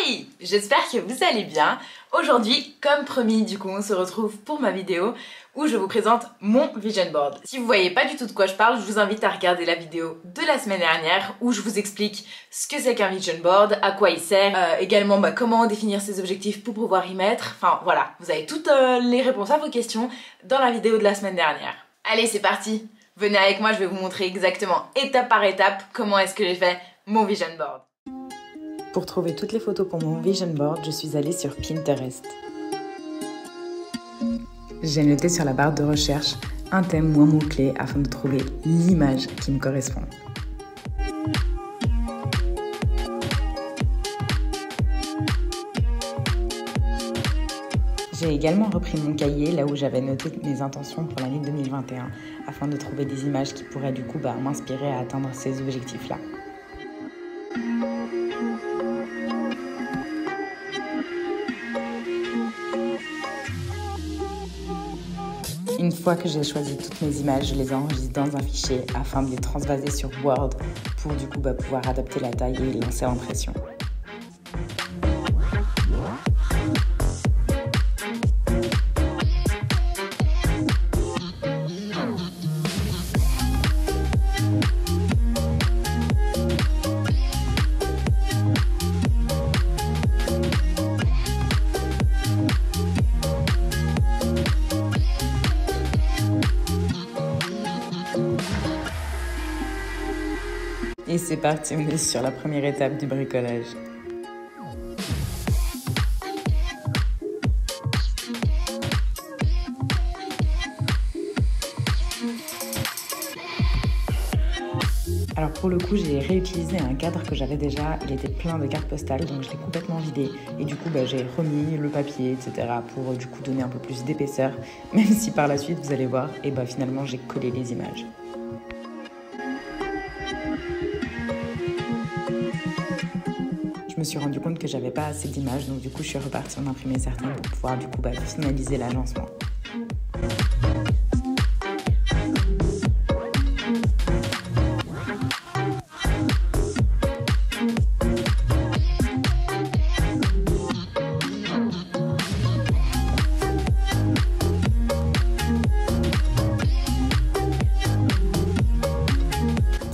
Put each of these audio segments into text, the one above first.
Hi! J'espère que vous allez bien. Aujourd'hui, comme promis, du coup, on se retrouve pour ma vidéo où je vous présente mon vision board. Si vous voyez pas du tout de quoi je parle, je vous invite à regarder la vidéo de la semaine dernière où je vous explique ce que c'est qu'un vision board, à quoi il sert, également comment définir ses objectifs pour pouvoir y mettre. Enfin voilà, vous avez toutes les réponses à vos questions dans la vidéo de la semaine dernière. Allez, c'est parti! Venez avec moi, je vais vous montrer exactement étape par étape comment est-ce que j'ai fait mon vision board. Pour trouver toutes les photos pour mon vision board, je suis allée sur Pinterest. J'ai noté sur la barre de recherche un thème ou un mot-clé afin de trouver l'image qui me correspond. J'ai également repris mon cahier là où j'avais noté mes intentions pour l'année 2021 afin de trouver des images qui pourraient du coup m'inspirer à atteindre ces objectifs-là. Une fois que j'ai choisi toutes mes images, je les enregistre dans un fichier afin de les transvaser sur Word pour du coup pouvoir adapter la taille et lancer l'impression. Et c'est parti, on est sur la première étape du bricolage. Alors pour le coup, j'ai réutilisé un cadre que j'avais déjà, il était plein de cartes postales, donc je l'ai complètement vidé. Et du coup, j'ai remis le papier, etc. pour du coup donner un peu plus d'épaisseur, même si par la suite, vous allez voir, et finalement j'ai collé les images. Je me suis rendu compte que j'avais pas assez d'images, donc du coup je suis repartie en imprimer certaines pour pouvoir du coup finaliser l'agencement.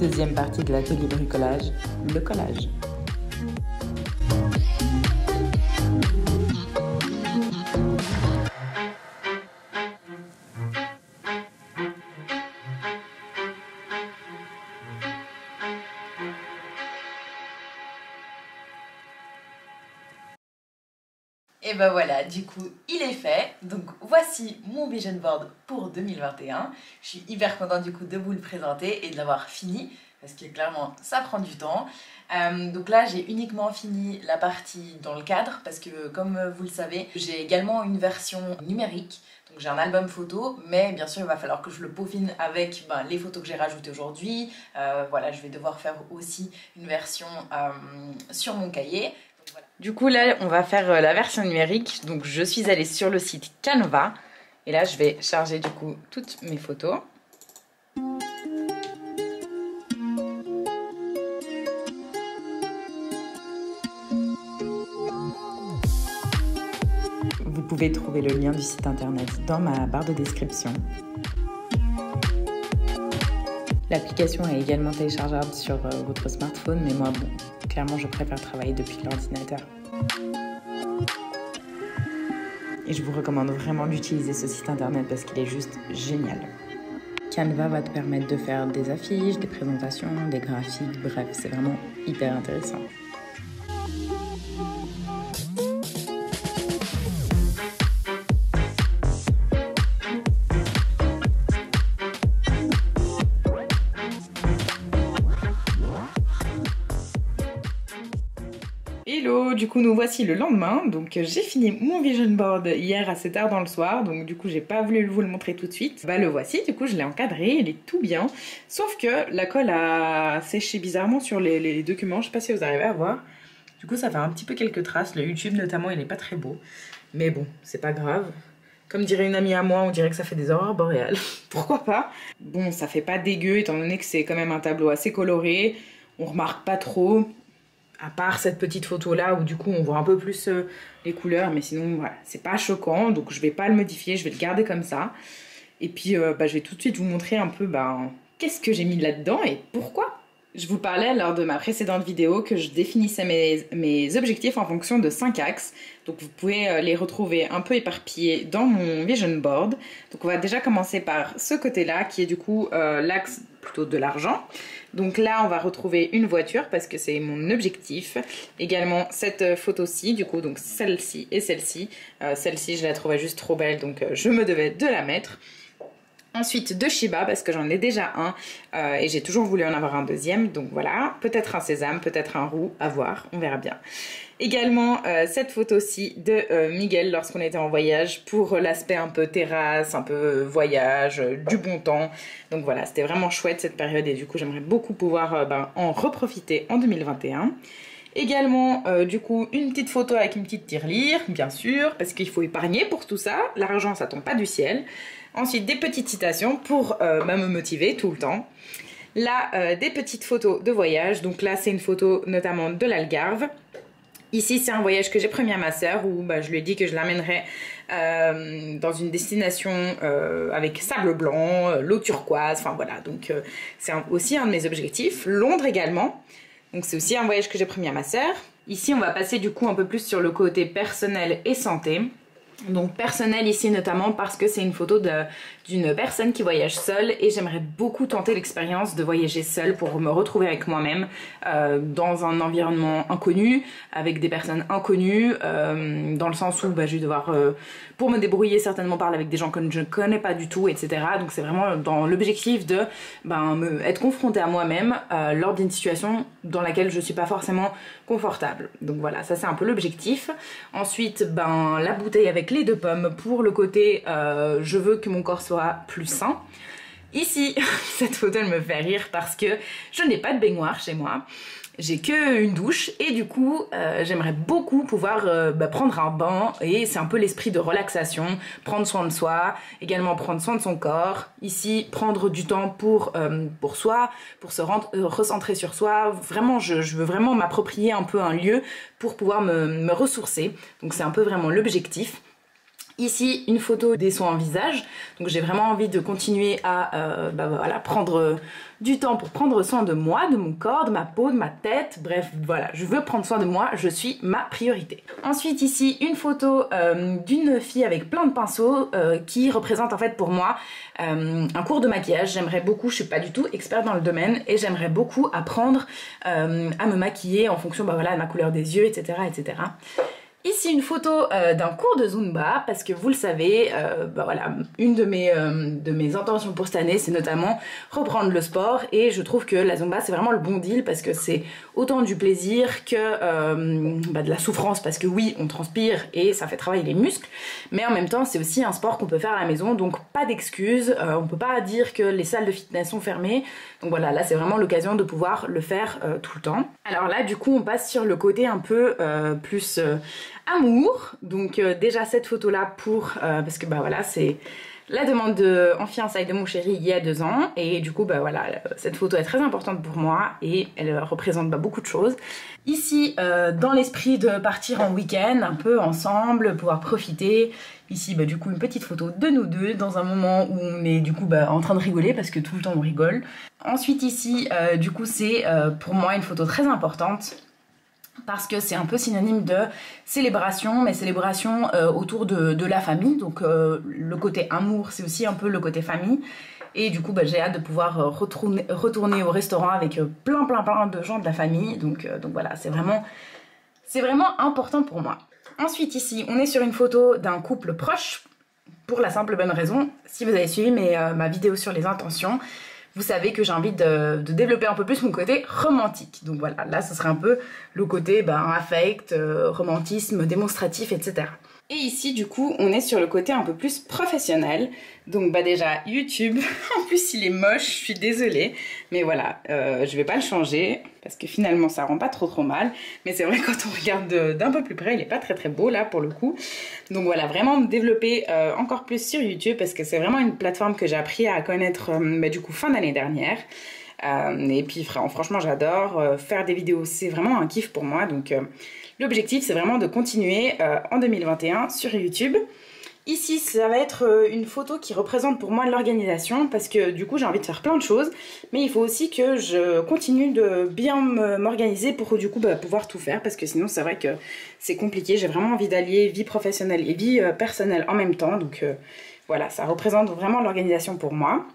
Deuxième partie de l'atelier bricolage, le collage. Et voilà, du coup, il est fait. Donc voici mon vision board pour 2021. Je suis hyper contente du coup de vous le présenter et de l'avoir fini, parce que clairement, ça prend du temps. Donc là, j'ai uniquement fini la partie dans le cadre, parce que comme vous le savez, j'ai également une version numérique. Donc j'ai un album photo, mais bien sûr, il va falloir que je le peaufine avec les photos que j'ai rajoutées aujourd'hui. Voilà, je vais devoir faire aussi une version sur mon cahier. Du coup là on va faire la version numérique, donc je suis allée sur le site Canva et là je vais charger du coup toutes mes photos. Vous pouvez trouver le lien du site internet dans ma barre de description. L'application est également téléchargeable sur votre smartphone, mais moi clairement je préfère travailler depuis l'ordinateur. Et je vous recommande vraiment d'utiliser ce site internet parce qu'il est juste génial. Canva va te permettre de faire des affiches, des présentations, des graphiques, bref, c'est vraiment hyper intéressant. Hello, du coup nous voici le lendemain, donc j'ai fini mon vision board hier assez tard dans le soir, donc du coup j'ai pas voulu vous le montrer tout de suite. Le voici, du coup je l'ai encadré, il est tout bien, sauf que la colle a séché bizarrement sur les documents, je sais pas si vous arrivez à voir. Du coup ça fait un petit peu quelques traces, le YouTube notamment il est pas très beau, mais bon c'est pas grave. Comme dirait une amie à moi, on dirait que ça fait des aurores boréales. Pourquoi pas? Bon, ça fait pas dégueu étant donné que c'est quand même un tableau assez coloré. On remarque pas trop. à part cette petite photo là où du coup on voit un peu plus les couleurs, mais sinon voilà, c'est pas choquant, donc je vais pas le modifier, je vais le garder comme ça. Et puis je vais tout de suite vous montrer un peu qu'est-ce que j'ai mis là-dedans et pourquoi. Je vous parlais lors de ma précédente vidéo que je définissais mes objectifs en fonction de 5 axes. Donc vous pouvez les retrouver un peu éparpillés dans mon vision board. Donc on va déjà commencer par ce côté-là qui est du coup l'axe plutôt de l'argent. Donc là on va retrouver une voiture parce que c'est mon objectif. Également cette photo-ci, du coup donc celle-ci et celle-ci. Celle-ci je la trouvais juste trop belle donc je me devais de la mettre. Ensuite de Shiba parce que j'en ai déjà un et j'ai toujours voulu en avoir un deuxième, donc voilà, peut-être un sésame, peut-être un roux, à voir, on verra bien. Également cette photo-ci de Miguel lorsqu'on était en voyage pour l'aspect un peu terrasse, un peu voyage, du bon temps. Donc voilà, c'était vraiment chouette cette période et du coup j'aimerais beaucoup pouvoir en reprofiter en 2021. Également, du coup, une petite photo avec une petite tirelire, bien sûr, parce qu'il faut épargner pour tout ça. L'argent, ça tombe pas du ciel. Ensuite, des petites citations pour me motiver tout le temps. Là, des petites photos de voyage. Donc là, c'est une photo notamment de l'Algarve. Ici, c'est un voyage que j'ai promis à ma sœur où je lui ai dit que je l'amènerais dans une destination avec sable blanc, l'eau turquoise, enfin voilà. Donc, c'est aussi un de mes objectifs. Londres également. Donc c'est aussi un voyage que j'ai promis à ma sœur. Ici on va passer du coup un peu plus sur le côté personnel et santé. Donc personnel ici notamment parce que c'est une photo d'une personne qui voyage seule et j'aimerais beaucoup tenter l'expérience de voyager seule pour me retrouver avec moi-même dans un environnement inconnu, avec des personnes inconnues, dans le sens où je vais devoir, pour me débrouiller, certainement parler avec des gens que je ne connais pas du tout, etc. Donc c'est vraiment dans l'objectif de être confrontée à moi-même lors d'une situation dans laquelle je ne suis pas forcément confortable. Donc voilà, ça c'est un peu l'objectif. Ensuite, la bouteille avec les 2 pommes pour le côté je veux que mon corps soit plus sain. Ici, cette photo elle me fait rire parce que je n'ai pas de baignoire chez moi. J'ai que une douche et du coup j'aimerais beaucoup pouvoir prendre un bain et c'est un peu l'esprit de relaxation, prendre soin de soi, également prendre soin de son corps. Ici prendre du temps pour soi, pour se recentrer sur soi. Vraiment je veux vraiment m'approprier un peu un lieu pour pouvoir me ressourcer. Donc c'est un peu vraiment l'objectif. Ici, une photo des soins en visage. Donc j'ai vraiment envie de continuer à prendre du temps pour prendre soin de moi, de mon corps, de ma peau, de ma tête. Bref, voilà, je veux prendre soin de moi, je suis ma priorité. Ensuite ici, une photo d'une fille avec plein de pinceaux qui représente en fait pour moi un cours de maquillage. J'aimerais beaucoup, je suis pas du tout experte dans le domaine et j'aimerais beaucoup apprendre à me maquiller en fonction de ma couleur des yeux, etc. etc. Ici une photo d'un cours de Zumba parce que vous le savez, une de mes intentions pour cette année c'est notamment reprendre le sport et je trouve que la Zumba c'est vraiment le bon deal parce que c'est autant du plaisir que de la souffrance parce que oui on transpire et ça fait travailler les muscles mais en même temps c'est aussi un sport qu'on peut faire à la maison donc pas d'excuses, on peut pas dire que les salles de fitness sont fermées donc voilà là c'est vraiment l'occasion de pouvoir le faire tout le temps. Alors là du coup on passe sur le côté un peu plus amour, donc déjà cette photo là parce que c'est la demande en fiançailles de mon chéri il y a 2 ans et du coup cette photo est très importante pour moi et elle représente beaucoup de choses. Ici dans l'esprit de partir en week-end un peu ensemble, pouvoir profiter. Ici du coup une petite photo de nous deux dans un moment où on est du coup en train de rigoler parce que tout le temps on rigole. Ensuite ici du coup c'est pour moi une photo très importante parce que c'est un peu synonyme de célébration, mais célébration autour de la famille. Donc le côté amour, c'est aussi un peu le côté famille. Et du coup, j'ai hâte de pouvoir retourner au restaurant avec plein de gens de la famille. Donc voilà, c'est vraiment important pour moi. Ensuite ici, on est sur une photo d'un couple proche, pour la simple bonne raison. Si vous avez suivi ma vidéo sur les intentions, vous savez que j'ai envie de développer un peu plus mon côté romantique. Donc voilà, là ce serait un peu le côté affect, romantisme, démonstratif, etc. Et ici du coup on est sur le côté un peu plus professionnel. Donc déjà YouTube, en plus il est moche, je suis désolée. Mais voilà, je vais pas le changer parce que finalement ça rend pas trop mal. Mais c'est vrai quand on regarde d'un peu plus près, il est pas très beau là pour le coup. Donc voilà, vraiment me développer encore plus sur YouTube parce que c'est vraiment une plateforme que j'ai appris à connaître du coup fin d'année dernière. Et puis franchement j'adore. Faire des vidéos c'est vraiment un kiff pour moi. Donc l'objectif c'est vraiment de continuer en 2021 sur YouTube. Ici, ça va être une photo qui représente pour moi l'organisation parce que du coup, j'ai envie de faire plein de choses. Mais il faut aussi que je continue de bien m'organiser pour du coup pouvoir tout faire parce que sinon, c'est vrai que c'est compliqué. J'ai vraiment envie d'allier vie professionnelle et vie personnelle en même temps. Donc voilà, ça représente vraiment l'organisation pour moi.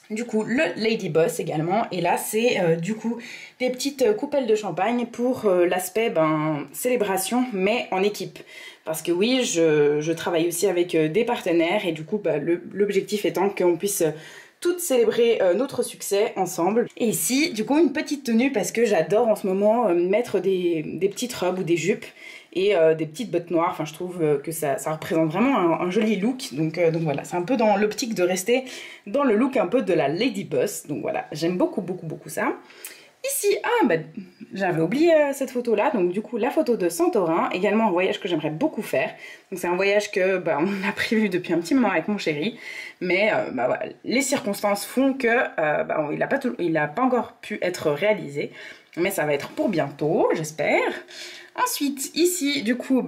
Du coup, le Lady Boss également. Et là, c'est du coup des petites coupelles de champagne pour l'aspect célébration, mais en équipe. Parce que oui, je travaille aussi avec des partenaires et du coup, l'objectif étant qu'on puisse toutes célébrer notre succès ensemble. Et ici, du coup, une petite tenue parce que j'adore en ce moment mettre des petites robes ou des jupes et des petites bottes noires. Enfin, je trouve que ça représente vraiment un joli look. Donc voilà, c'est un peu dans l'optique de rester dans le look un peu de la Lady Boss. Donc voilà, j'aime beaucoup ça. Ici, j'avais oublié cette photo-là, donc du coup la photo de Santorin, également un voyage que j'aimerais beaucoup faire. Donc c'est un voyage que on a prévu depuis un petit moment avec mon chéri, mais voilà, les circonstances font que il n'a pas encore pu être réalisé, mais ça va être pour bientôt, j'espère. Ensuite, ici, du coup,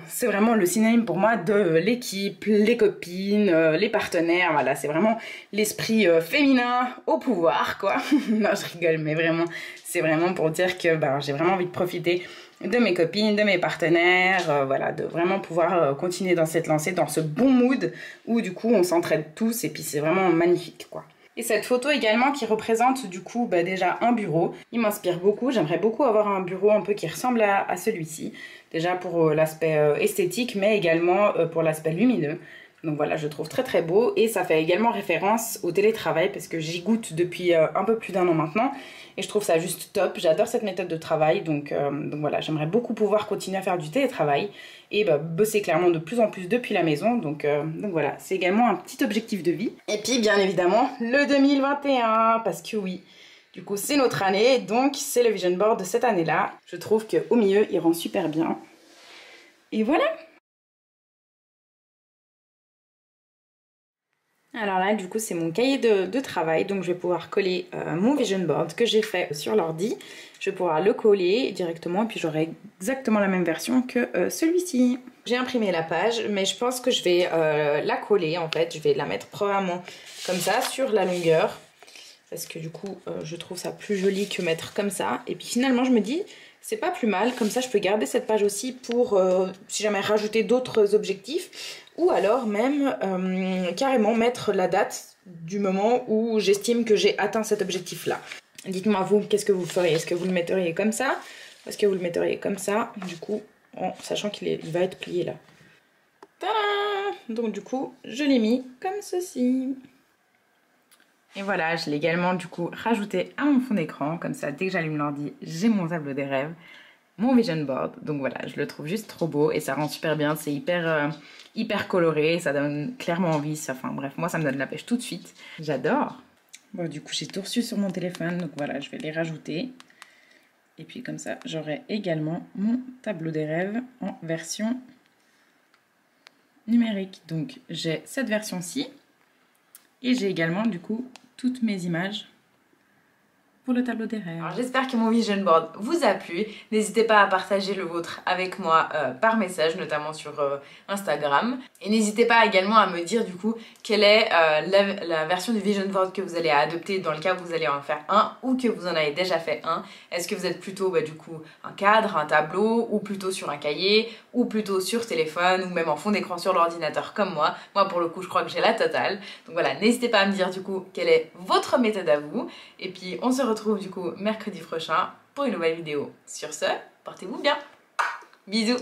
c'est vraiment le synonyme pour moi de l'équipe, les copines, les partenaires. Voilà, c'est vraiment l'esprit féminin au pouvoir, quoi. Non, je rigole, mais vraiment, c'est vraiment pour dire que j'ai vraiment envie de profiter de mes copines, de mes partenaires, voilà, de vraiment pouvoir continuer dans cette lancée, dans ce bon mood où, du coup, on s'entraide tous et puis c'est vraiment magnifique, quoi. Et cette photo également qui représente du coup déjà un bureau. Il m'inspire beaucoup, j'aimerais beaucoup avoir un bureau un peu qui ressemble à celui-ci. Déjà pour l'aspect esthétique mais également pour l'aspect lumineux. Donc voilà, je trouve très beau et ça fait également référence au télétravail parce que j'y goûte depuis un peu plus d'1 an maintenant et je trouve ça juste top. J'adore cette méthode de travail donc voilà, j'aimerais beaucoup pouvoir continuer à faire du télétravail et bosser clairement de plus en plus depuis la maison. Donc voilà, c'est également un petit objectif de vie. Et puis bien évidemment le 2021 parce que oui, du coup c'est notre année donc c'est le vision board de cette année-là. Je trouve qu'au milieu il rend super bien. Et voilà. Alors là, du coup, c'est mon cahier de travail, donc je vais pouvoir coller mon vision board que j'ai fait sur l'ordi. Je vais pouvoir le coller directement et puis j'aurai exactement la même version que celui-ci. J'ai imprimé la page, mais je pense que je vais la coller en fait. Je vais la mettre probablement comme ça sur la longueur parce que du coup, je trouve ça plus joli que mettre comme ça. Et puis finalement, je me dis, c'est pas plus mal. Comme ça, je peux garder cette page aussi pour si jamais rajouter d'autres objectifs. Ou alors même carrément mettre la date du moment où j'estime que j'ai atteint cet objectif-là. Dites-moi vous, qu'est-ce que vous feriez? Est-ce que vous le metteriez comme ça? Est-ce que vous le metteriez comme ça? Du coup, en sachant qu'il va être plié là. Tadam! Donc du coup, je l'ai mis comme ceci. Et voilà, je l'ai également du coup rajouté à mon fond d'écran. Comme ça, dès que j'allume l'ordi, j'ai mon tableau des rêves. Mon vision board, donc voilà, je le trouve juste trop beau et ça rend super bien, c'est hyper coloré, ça donne clairement envie, enfin bref, moi ça me donne la pêche tout de suite, j'adore. Bon, du coup j'ai tout reçu sur mon téléphone, donc voilà, je vais les rajouter. Et puis comme ça, j'aurai également mon tableau des rêves en version numérique. Donc j'ai cette version-ci et j'ai également du coup toutes mes images pour le tableau des rêves. Alors j'espère que mon vision board vous a plu. N'hésitez pas à partager le vôtre avec moi par message, notamment sur Instagram. Et n'hésitez pas également à me dire du coup quelle est la version du vision board que vous allez adopter dans le cas où vous allez en faire un ou que vous en avez déjà fait un. Est-ce que vous êtes plutôt du coup un cadre, un tableau ou plutôt sur un cahier ou plutôt sur téléphone ou même en fond d'écran sur l'ordinateur comme moi. Moi pour le coup je crois que j'ai la totale. Donc voilà, n'hésitez pas à me dire du coup quelle est votre méthode à vous. Et puis on se retrouve du coup mercredi prochain pour une nouvelle vidéo. Sur ce, portez-vous bien. Bisous.